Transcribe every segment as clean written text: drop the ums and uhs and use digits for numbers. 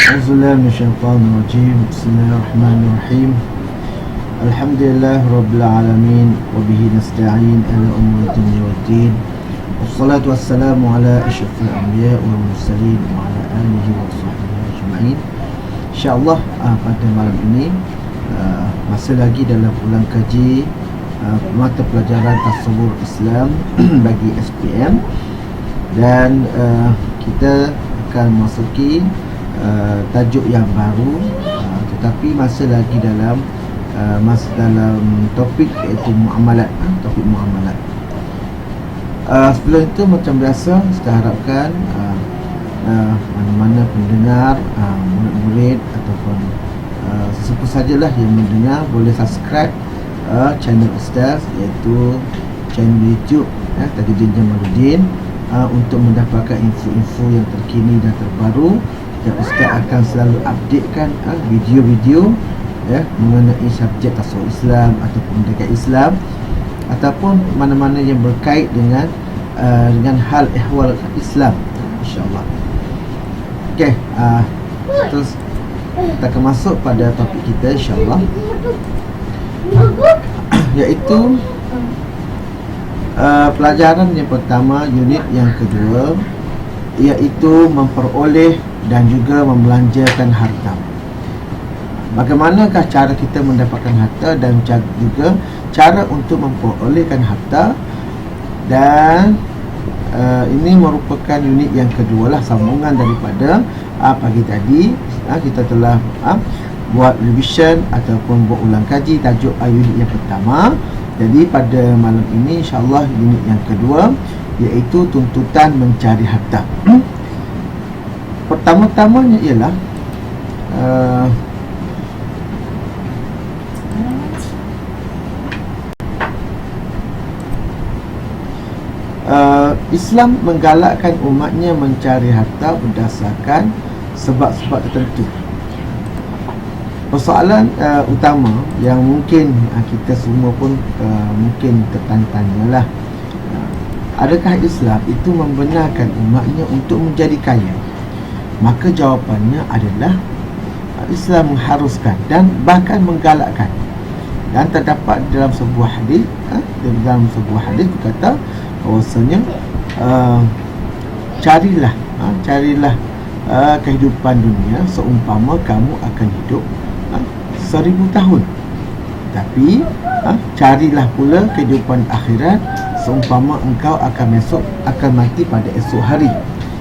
أعوذ بالله من الشيطان الرجيم. بسم الله الرحمن الرحيم. الحمد لله رب العالمين وبه نستعين على أمور الدنيا والدين, والصلاة والسلام على أشرف الأنبياء والمرسلين وعلى آله وصحبه أجمعين. InsyaAllah pada malam ini masih lagi dalam ulang kaji mata pelajaran Tasawwur Islam bagi SPM, dan kita akan masuki tajuk yang baru, tetapi masih lagi dalam topik iaitu muamalat, topik muamalat. Sebelum itu macam biasa, kita harapkan mana-mana pendengar, murid-murid ataupun sesiapa sajalah yang mendengar boleh subscribe channel Ustaz, iaitu channel YouTube Tajuddin Jamaluddin, untuk mendapatkan info-info yang terkini dan terbaru. Dan Ustaz akan selalu updatekan video-video mengenai subjek tasawuf Islam ataupun dekat Islam, ataupun mana-mana yang berkait dengan hal ehwal Islam, insya-Allah. Okey, terus kita akan masuk pada topik kita, insya-Allah, iaitu pelajaran yang pertama, unit yang kedua, iaitu memperoleh dan juga membelanjakan harta. Bagaimanakah cara kita mendapatkan harta dan juga cara untuk memperolehkan harta. Dan ini merupakan unit yang kedua lah, sambungan daripada pagi tadi. Kita telah buat revision ataupun buat ulang kaji tajuk unit yang pertama. Jadi pada malam ini insya-Allah unit yang kedua, iaitu tuntutan mencari harta. Pertama-tamanya ialah Islam menggalakkan umatnya mencari harta berdasarkan sebab-sebab tertentu. Persoalan utama yang mungkin kita semua pun mungkin tertanya-tanya lah, adakah Islam itu membenarkan umatnya untuk menjadi kaya? Maka jawapannya adalah Islam mengharuskan dan bahkan menggalakkan. Dan terdapat dalam sebuah hadis, berkata bahawasanya carilah kehidupan dunia seumpama kamu akan hidup 1000 tahun, tapi carilah pula kehidupan akhirat seumpama engkau akan mati pada esok hari.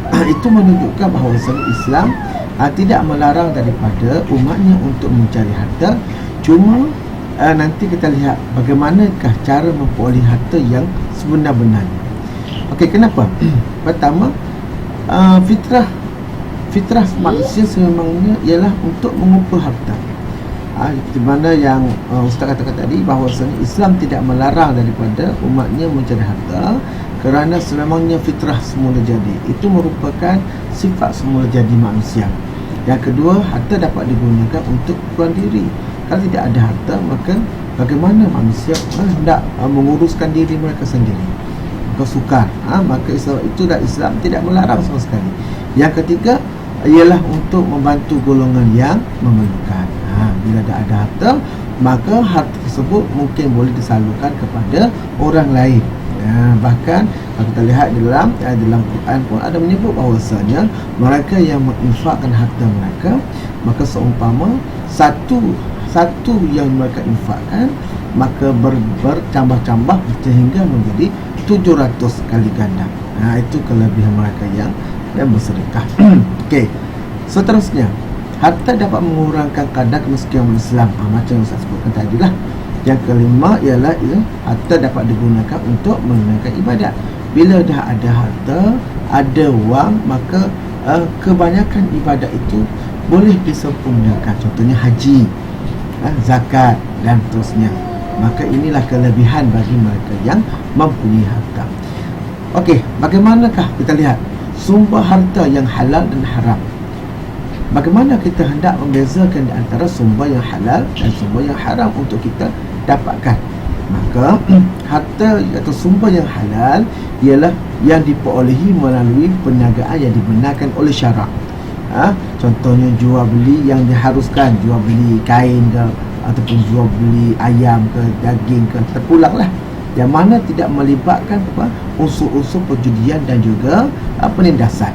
Itu menunjukkan bahawa Islam tidak melarang daripada umatnya untuk mencari harta. Cuma nanti kita lihat bagaimanakah cara memperoleh harta yang sebenar-benarnya. Okey, kenapa? Pertama, fitrah manusia sememangnya ialah untuk mengumpul harta. Di mana yang Ustaz katakan tadi, bahawa Islam tidak melarang daripada umatnya mencari harta, kerana sememangnya fitrah semula jadi. Itu merupakan sifat semula jadi manusia. Yang kedua, harta dapat digunakan untuk keperluan diri. Kalau tidak ada harta, maka bagaimana manusia hendak menguruskan diri mereka sendiri? Maka sukar. Maka Islam tidak melarang sama sekali. Yang ketiga ialah untuk membantu golongan yang memerlukan. Bila ada harta, maka harta tersebut mungkin boleh disalurkan kepada orang lain. Bahkan kalau kita lihat dalam Quran pun ada menyebut bahawasanya mereka yang menginfakkan harta mereka, maka seumpama satu yang mereka infakkan, maka bertambah-tambah sehingga menjadi 700 kali ganda. Itu kelebihan mereka yang bersedekah. Okey, seterusnya, harta dapat mengurangkan kadar kemiskinan Islam, macam yang saya sebutkan tadi lah. Yang kelima ialah harta dapat digunakan untuk menunaikan ibadat. Bila dah ada harta, ada wang, maka kebanyakan ibadat itu boleh disempurnakan. Contohnya haji, zakat dan seterusnya. Maka inilah kelebihan bagi mereka yang mempunyai harta. Okey, bagaimanakah kita lihat sumber harta yang halal dan haram? Bagaimana kita hendak membezakan di antara sumber yang halal dan sumber yang haram untuk kita dapatkan? Maka harta atau sumber yang halal ialah yang diperolehi melalui perniagaan yang dibenarkan oleh syarak. Contohnya jual beli yang diharuskan, jual beli kain ke, ataupun jual beli ayam ke, daging ke, terpulang lah, yang mana tidak melibatkan unsur-unsur perjudian dan juga penindasan.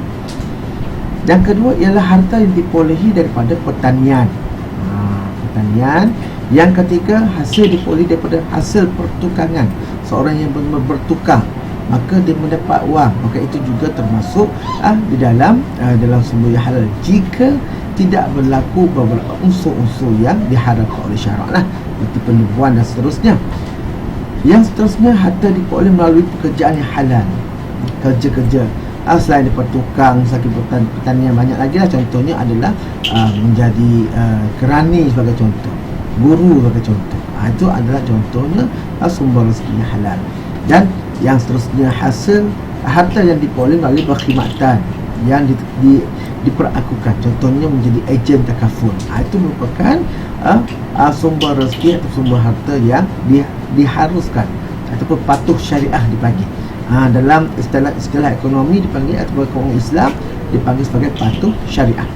Yang kedua ialah harta yang diperolehi daripada pertanian. Pertanian. Yang ketiga, hasil diperolehi daripada hasil pertukangan. Seorang yang bertukar, maka dia mendapat wang, maka itu juga termasuk di dalam sumber yang halal, jika tidak berlaku beberapa unsur-unsur yang diharamkan oleh syarak lah, seperti penipuan dan seterusnya. Yang seterusnya, harta diperoleh melalui pekerjaan yang halal, kerja-kerja selain daripada tukang, sakit pertanian, banyak lagi lah. Contohnya adalah menjadi kerani sebagai contoh, guru sebagai contoh. Itu adalah contohnya sumber rezeki yang halal. Dan yang seterusnya, hasil harta yang diperoleh melalui perkhidmatan yang diperakukan, contohnya menjadi ejen takaful. Itu merupakan sumber rezeki atau sumber harta yang diharuskan ataupun patuh syariah dipanggil. Dalam istilah ekonomi dipanggil, atau ekonomi Islam dipanggil sebagai patuh syariah.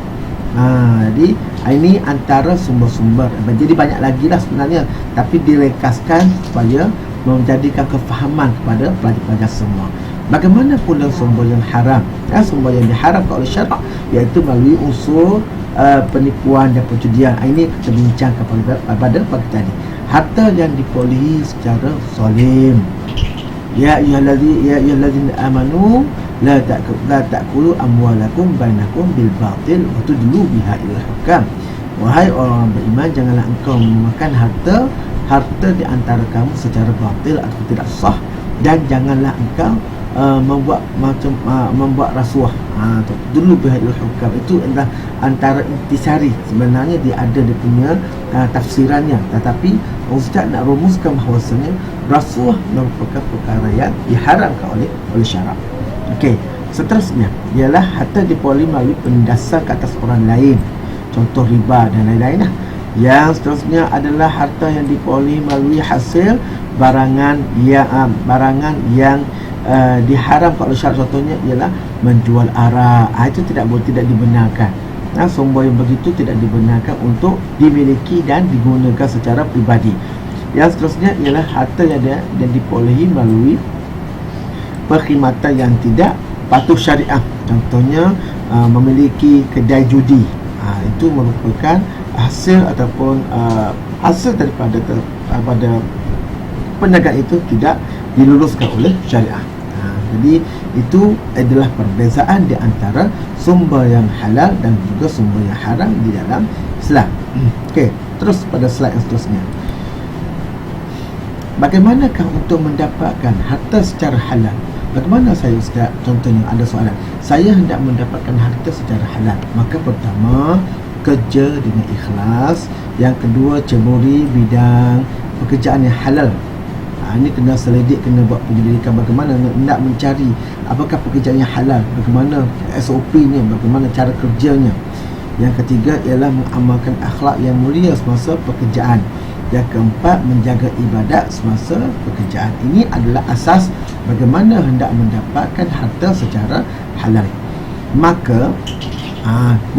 Jadi ini antara sumber-sumber. Jadi banyak lagi lah sebenarnya, tapi direkaskan supaya menjadikan kefahaman kepada pelajar-pelajar semua. Bagaimana pula sumber yang haram? Sumber yang diharamkan oleh syarak, iaitu melalui unsur penipuan dan perjudian. Ini kita bincangkan pada pagi tadi. Harta yang diperolehi secara zalim. Ya ayyuhallazina amanu la ta'kulu amwalakum bainakum bil batil wa tudlu biha ila hukam. Wahai orang beriman, janganlah engkau memakan harta di antara kamu secara batil atau tidak sah, dan janganlah engkau membuat rasuah. Dulu bihadil hukam itu adalah antara intisari, sebenarnya dia ada dia punya tafsirannya, tetapi ustaz nak rumuskan bahawasanya rasuah merupakan perkara yang diharamkan oleh syarak. Okey, seterusnya ialah harta diperoleh melalui penindasan ke atas orang lain, contoh riba dan lain-lain lah. Yang seterusnya adalah harta yang diperoleh melalui hasil barangan yang diharamkan oleh syarak. Contohnya ialah menjual arak. Itu tidak dibenarkan. Sumber yang begitu tidak dibenarkan untuk dimiliki dan digunakan secara pribadi. Yang seterusnya ialah harta yang diperolehi melalui perkhidmatan yang tidak patuh syariah. Contohnya memiliki kedai judi. Itu merupakan hasil ataupun hasil daripada perniagaan itu tidak diluluskan oleh syariah. Jadi itu adalah perbezaan di antara sumber yang halal dan juga sumber yang haram di dalam Islam. Okey, terus pada slide yang seterusnya. Bagaimanakah untuk mendapatkan harta secara halal? Bagaimana saya ustaz? Contohnya ada soalan, saya hendak mendapatkan harta secara halal. Maka pertama, kerja dengan ikhlas. Yang kedua, ceburi bidang pekerjaan yang halal. Ini kena selidik, kena buat penyelidikan bagaimana nak mencari apakah pekerjaan yang halal, bagaimana SOP-nya, bagaimana cara kerjanya. Yang ketiga ialah mengamalkan akhlak yang mulia semasa pekerjaan. Yang keempat, menjaga ibadat semasa pekerjaan. Ini adalah asas bagaimana hendak mendapatkan harta secara halal. Maka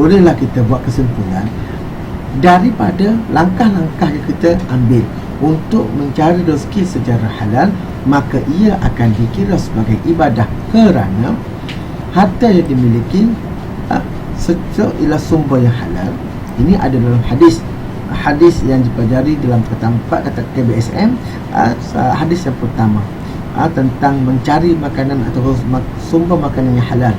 bolehlah kita buat kesimpulan daripada langkah-langkah yang kita ambil untuk mencari rezeki secara halal, maka ia akan dikira sebagai ibadah kerana harta yang dimiliki ialah sumber yang halal. Ini ada dalam hadis yang dipelajari dalam tempat kata KBSM. Hadis yang pertama tentang mencari makanan atau sumber makanan yang halal.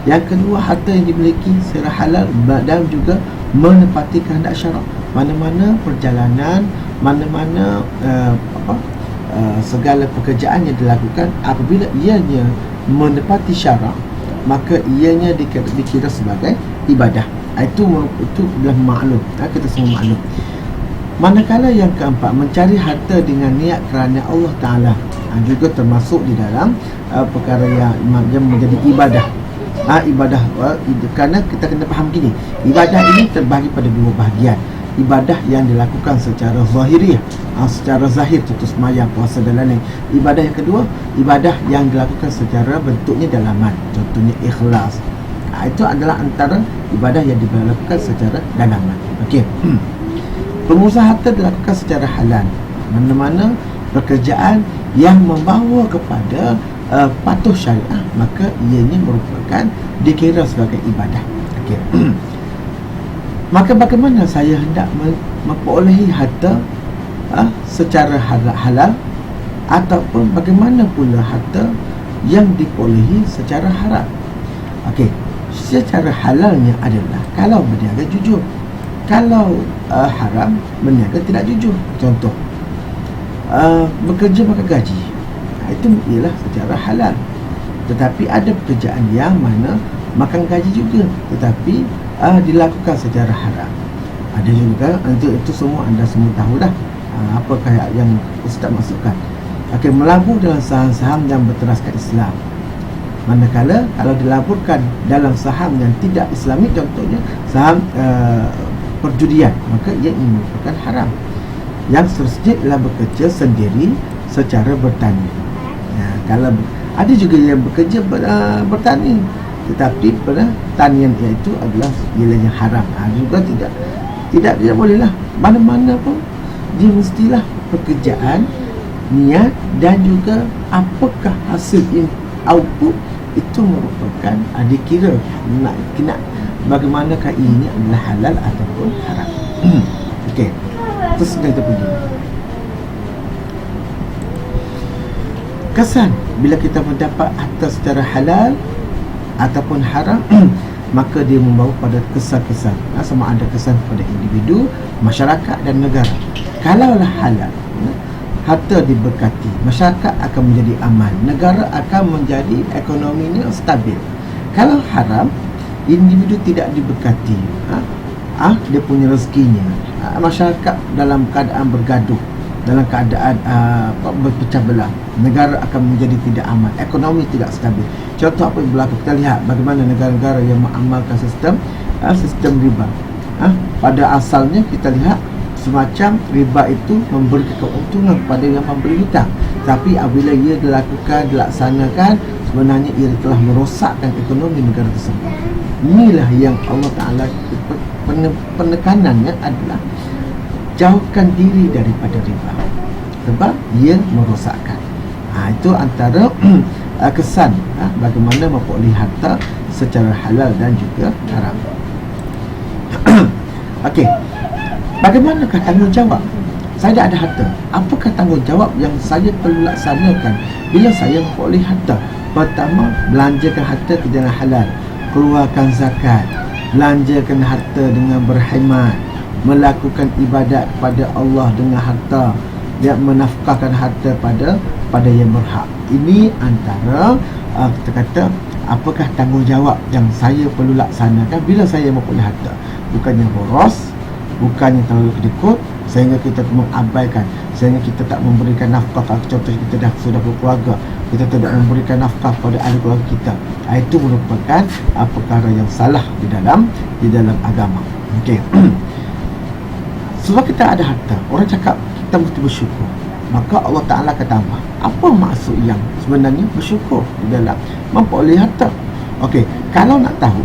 Yang kedua, harta yang dimiliki secara halal dan juga menepati kehendak syarak. Mana-mana perjalanan, mana-mana segala pekerjaan yang dilakukan, apabila ianya menepati syarak, maka ianya dikira sebagai ibadah. Itu adalah maklum, kita semua maklum. Manakala yang keempat, mencari harta dengan niat kerana Allah Ta'ala, juga termasuk di dalam perkara yang menjadi ibadah. Ibadah, kerana kita kena faham gini, ibadah ini terbahagi pada dua bahagian. Ibadah yang dilakukan secara zahiriah, secara zahir, contoh sembahyang, puasa dan lain-lain. Ibadah yang kedua, ibadah yang dilakukan secara bentuknya dalaman, contohnya ikhlas. Itu adalah antara ibadah yang dilakukan secara dalaman. Okey. Pengusaha harta dilakukan secara halal. Mana-mana pekerjaan yang membawa kepada patuh syariah, maka ianya merupakan dikira sebagai ibadah. Okey. Maka bagaimana saya hendak memperolehi harta secara halal, ataupun bagaimana pula harta yang diperolehi secara haram? Okey, secara halalnya adalah kalau berniaga jujur. Kalau haram, berniaga tidak jujur. Contoh, bekerja makan gaji, itu ialah secara halal. Tetapi ada pekerjaan yang mana makan gaji juga, tetapi dilakukan secara haram. Ada juga, itu semua anda semua tahulah apakah yang Ustaz maksudkan. Okey, melabur dalam saham-saham yang berteraskan Islam. Manakala kalau dilaburkan dalam saham yang tidak Islamik, contohnya saham perjudian, maka ia merupakan haram. Yang seterusnya ialah bekerja sendiri secara bertani. Kalau ada juga yang bekerja bertani, tetapi pada tanian iaitu adalah yang haram. Juga tidak bolehlah. Mana-mana pun dia mestilah pekerjaan, niat dan juga apakah hasil output itu merupakan dikira nak bagaimanakah ini adalah halal ataupun haram. Okey, terus kita pergi kesan bila kita mendapat harta secara halal ataupun haram. Maka dia membawa pada kesan-kesan, sama ada kesan kepada individu, masyarakat dan negara. Kalaulah halal, harta diberkati, masyarakat akan menjadi aman, negara akan menjadi ekonominya stabil. Kalau haram, individu tidak diberkati, dia punya rezekinya, masyarakat dalam keadaan bergaduh, dalam keadaan berpecah belah, negara akan menjadi tidak aman, ekonomi tidak stabil. Contoh apa yang berlaku, kita lihat bagaimana negara-negara yang mengamalkan sistem riba. Pada asalnya kita lihat semacam riba itu memberi keuntungan kepada yang memberi hutang, tapi apabila ia dilaksanakan, sebenarnya ia telah merosakkan ekonomi negara tersebut. Inilah yang Allah Ta'ala penekanannya adalah jauhkan diri daripada riba, sebab ia merosakkan. Itu antara kesan bagaimana memperolehi harta secara halal dan juga haram. Okey, bagaimanakah tanggungjawab? Saya dah ada harta, apakah tanggungjawab yang saya perlu laksanakan bila saya memperolehi harta? Pertama, belanjakan harta ke jalan halal, keluarkan zakat, belanjakan harta dengan berkhidmat, melakukan ibadat kepada Allah dengan harta, dia menafkahkan harta pada yang berhak. Ini antara kita kata apakah tanggungjawab yang saya perlu laksanakan bila saya mempunyai harta. Bukannya boros, bukannya terlalu kedekut sehingga kita mengabaikan, sehingga kita tak memberikan nafkah. Contoh, kita sudah berkeluarga, kita tidak memberikan nafkah pada ahli keluarga kita. Itu merupakan perkara yang salah di dalam agama. Okey. Sebab kita ada harta, orang cakap kita mesti bersyukur, maka Allah Ta'ala kata apa maksud yang sebenarnya bersyukur di dalam memperoleh harta? Okey, kalau nak tahu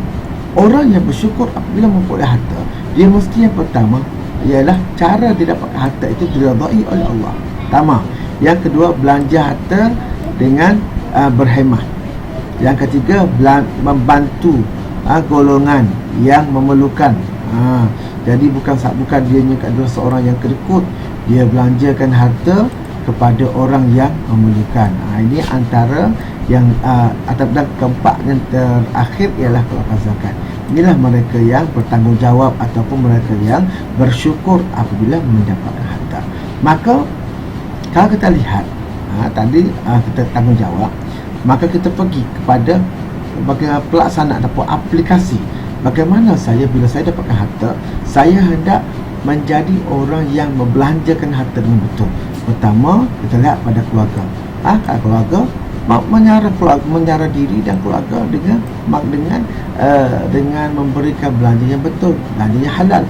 orang yang bersyukur apabila memperoleh harta, dia mesti yang pertama ialah cara dia dapatkan harta itu diridai oleh Allah. Pertama. Yang kedua, belanja harta dengan berhemat. Yang ketiga, membantu golongan yang memerlukan. Jadi bukan dia adalah seorang yang kedekut, dia belanjakan harta kepada orang yang memerlukan. Ini antara yang dan keempat yang terakhir ialah keluarkan zakat. Inilah mereka yang bertanggungjawab ataupun mereka yang bersyukur apabila mendapatkan harta. Maka kalau kita lihat tadi kita tanggungjawab, maka kita pergi kepada bagaimana pelaksanaan ataupun aplikasi. Bagaimana saya bila saya dapatkan harta, saya hendak menjadi orang yang membelanjakan harta dengan betul. Pertama, kita lihat pada keluarga. Kalau keluarga menyara diri dan keluarga dengan memberikan belanja yang betul, belanja yang halal.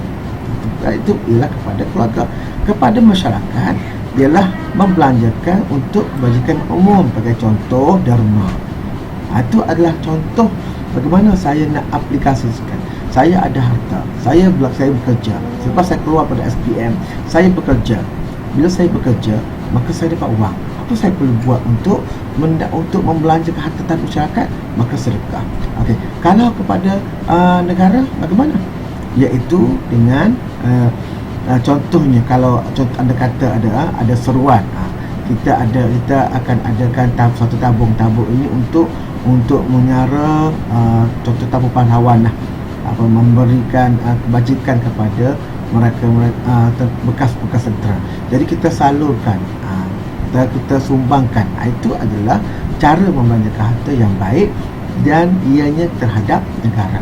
Itu ialah kepada keluarga. Kepada masyarakat ialah membelanjakan untuk kebajikan umum. Sebagai contoh, derma. Itu adalah contoh bagaimana saya nak aplikasikan. Saya ada harta, saya bekerja, selepas saya keluar pada SPM, saya bekerja. Bila saya bekerja, maka saya dapat wang. Apa saya perlu buat untuk membelanjakan harta tanpa masyarakat? Maka sedekah. Okey, kalau kepada negara, bagaimana? Iaitu dengan contohnya, kalau contoh anda kata ada seruan, kita akan adakan suatu tabung ini untuk menyara contoh tabung pahlawan lah, memberikan kebajikan kepada mereka bekas-bekas tentera. Jadi kita salurkan, kita sumbangkan. Itu adalah cara membelanjakan harta yang baik dan ianya terhadap negara.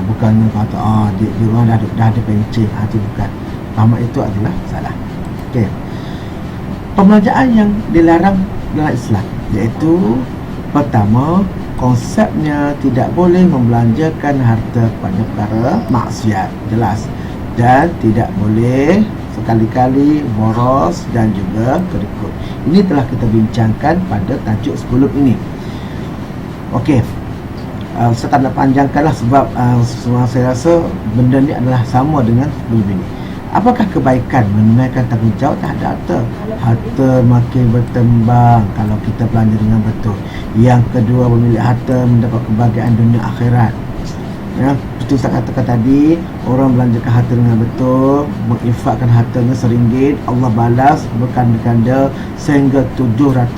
Bukannya kata dia orang dah ada pencen, itu bukan. Itu adalah salah. Okey. Pembelanjaan yang dilarang dalam Islam, iaitu pertama, konsepnya tidak boleh membelanjakan harta pada perkara maksiat, jelas, dan tidak boleh sekali-kali boros dan juga kerikut. Ini telah kita bincangkan pada tajuk sebelum ini. Okey, saya tak nak panjangkanlah sebab saya rasa benda ni adalah sama dengan sebelum ini. Apakah kebaikan menunaikan tanggungjawab terhadap harta? Harta makin bertembang kalau kita belanja dengan betul. Yang kedua, pemilik harta mendapat kebahagiaan dunia akhirat. Betul saya katakan tadi, orang belanjakan harta dengan betul, menginfakkan hartanya RM1, Allah balas berganda-ganda sehingga 700.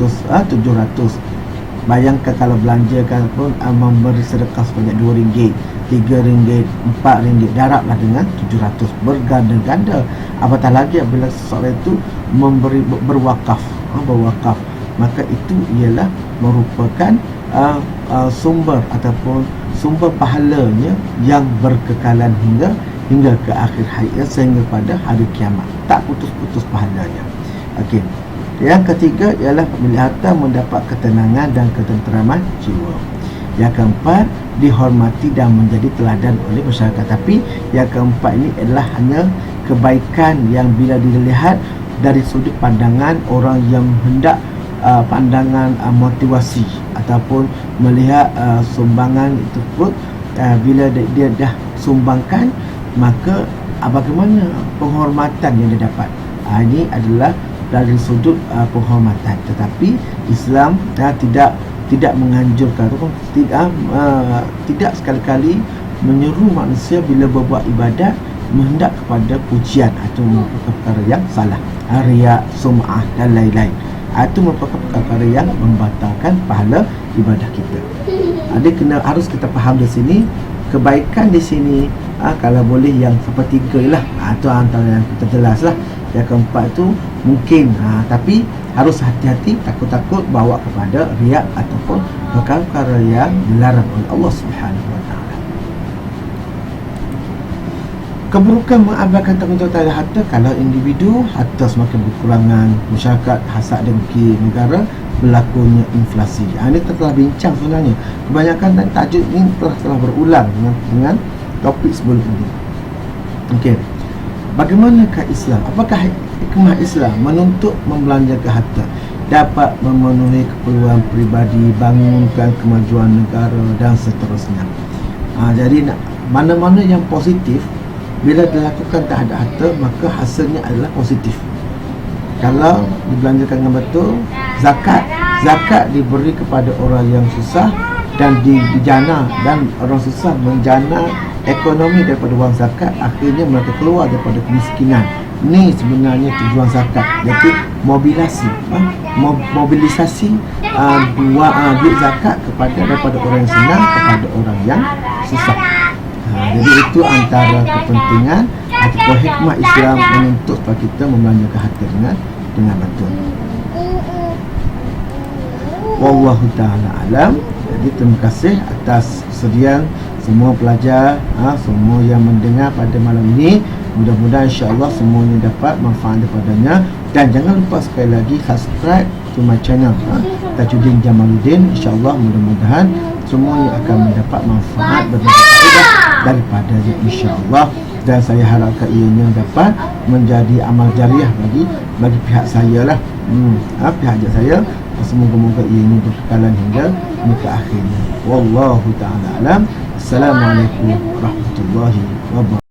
Bayangkan kalau belanjakan pun memberi sedekah sebanyak RM2, RM3, RM4, darablah dengan 700, berganda-ganda. Apatah lagi apabila seseorang itu berwakaf, maka itu ialah merupakan sumber ataupun sumber pahalanya yang berkekalan hingga ke akhir hayat, sehingga pada hari kiamat, tak putus-putus pahalanya. Okey. Yang ketiga ialah pemilik harta mendapat ketenangan dan ketenteraman jiwa. Yang keempat, dihormati dan menjadi teladan oleh masyarakat. Tapi yang keempat ini adalah hanya kebaikan yang bila dilihat dari sudut pandangan orang yang hendak pandangan motivasi ataupun melihat sumbangan itu pun bila dia dah sumbangkan, maka bagaimana penghormatan yang dia dapat. Ini adalah dari sudut penghormatan. Tetapi Islam tidak menganjurkan ataupun tidak sekali-kali menyeru manusia bila berbuat ibadat menghendak kepada pujian. Itu merupakan perkara yang salah. Riya, sum'ah dan lain-lain. Itu merupakan perkara yang membatalkan pahala ibadah kita. Jadi harus kita faham di sini, kebaikan di sini kalau boleh yang sepertiga lah. Itu antara yang kita jelas lah. Yang keempat tu mungkin, tapi harus hati-hati, takut-takut bawa kepada riak ataupun perkara-perkara yang dilarang oleh Allah Subhanahu Wa Taala. Keburukan mengabaikan tanggungjawab terhadap harta, kalau individu harta semakin berkurangan, masyarakat hasad dengki, negara berlakunya inflasi. Ini kita telah bincang sebenarnya. Kebanyakan dan tajuk ini telah berulang dengan topik sebelum ini. Okey. Bagaimanakah Islam? Apakah hikmah Islam menuntut membelanjakan harta? Dapat memenuhi keperluan peribadi, bangunkan kemajuan negara dan seterusnya. Jadi mana-mana yang positif bila dilakukan terhadap harta, maka hasilnya adalah positif. Kalau dibelanjakan dengan betul, zakat diberi kepada orang yang susah dan dijana, dan orang susah menjana ekonomi daripada wang zakat, akhirnya mereka keluar daripada kemiskinan. Ini sebenarnya tujuan zakat, iaitu mobilisasi duit zakat daripada orang yang senang kepada orang yang susah. Jadi itu antara kepentingan ataupun hikmah Islam menuntut supaya kita membelanjakan harta dengan betul. Wallahu ta'ala alam. Jadi terima kasih atas kesediaan semua pelajar, semua yang mendengar pada malam ini. Mudah-mudahan insya-Allah semuanya dapat manfaat daripadanya. Dan jangan lupa sekali lagi subscribe to my channel, Tajuddin Jamaluddin. InsyaAllah mudah-mudahan semuanya akan mendapat manfaat, berbagai faedah daripadanya insya-Allah. Dan saya harapkan ianya dapat menjadi amal jariah bagi pihak saya lah, pihak saya, Semoga-moga ianya berkekalan hingga muka akhirnya. Wallahu ta'ala alam. Assalamualaikum warahmatullahi wabarakatuh.